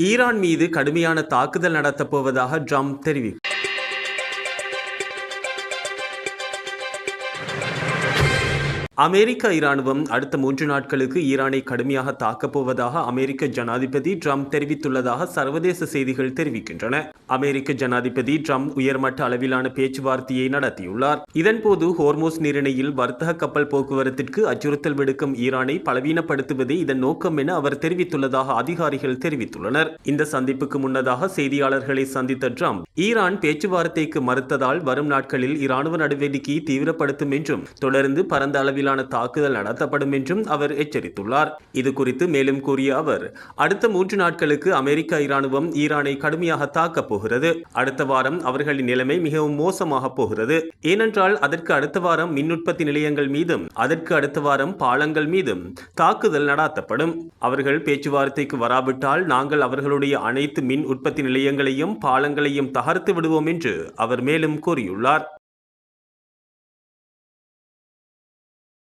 Iran மீது கடுமையான தாக்குதல் நடத்தப் போவதாக ட்ரம்ப் தெரிவித்தார். அமெரிக்க இராணுவம் அடுத்த 3 நாட்களுக்கு ஈரானை கடுமையாக தாக்கப் போவதாக அமெரிக்க ஜனாதிபதி ட்ரம்ப் தெரிவித்துள்ளதாக சர்வதேச செய்திகள் தெரிவிக்கின்றன. அமெரிக்க ஜனாதிபதி ட்ரம்ப் உயர்மட்ட அளவிலான பேச்சுவார்த்தையை நடத்தியுள்ளார். இதன்போது ஹோர்மோஸ் நீரிணையில் வர்த்தக கப்பல் போக்குவரத்திற்கு அச்சுறுத்தல் விடுக்கும் ஈரானை பலவீனப்படுத்துவதே இதன் நோக்கம் என அவர் தெரிவித்துள்ளதாக அதிகாரிகள் தெரிவித்துள்ளனர். இந்த சந்திப்புக்கு முன்னதாக செய்தியாளர்களை சந்தித்த ட்ரம்ப் ஈரான் பேச்சுவார்த்தைக்கு மறுத்ததால் வரும் நாட்களில் இராணுவ நடவடிக்கையை தீவிரப்படுத்தும் என்றும் தொடர்ந்து பரந்த அளவிலான தாக்குதல் நடத்தப்படும் என்றும் அவர் எச்சரித்துள்ளார். இது குறித்து மேலும் கூறிய அவர், அடுத்த 3 நாட்களுக்கு அமெரிக்க இராணுவம் ஈரானை கடுமையாக தாக்கப் போகிறது. அடுத்த வாரம் அவர்களின் நிலைமை மிகவும் மோசமாக போகிறது. ஏனென்றால் அதற்கு அடுத்த வாரம் மின் உற்பத்தி நிலையங்கள் மீதும் அதற்கு அடுத்த வாரம் பாலங்கள் மீதும் தாக்குதல் நடத்தப்படும். அவர்கள் பேச்சுவார்த்தைக்கு வராவிட்டால் நாங்கள் அவர்களுடைய அனைத்து மின் உற்பத்தி நிலையங்களையும் பாலங்களையும் தகர்த்து விடுவோம் என்று அவர் மேலும் கூறியுள்ளார்.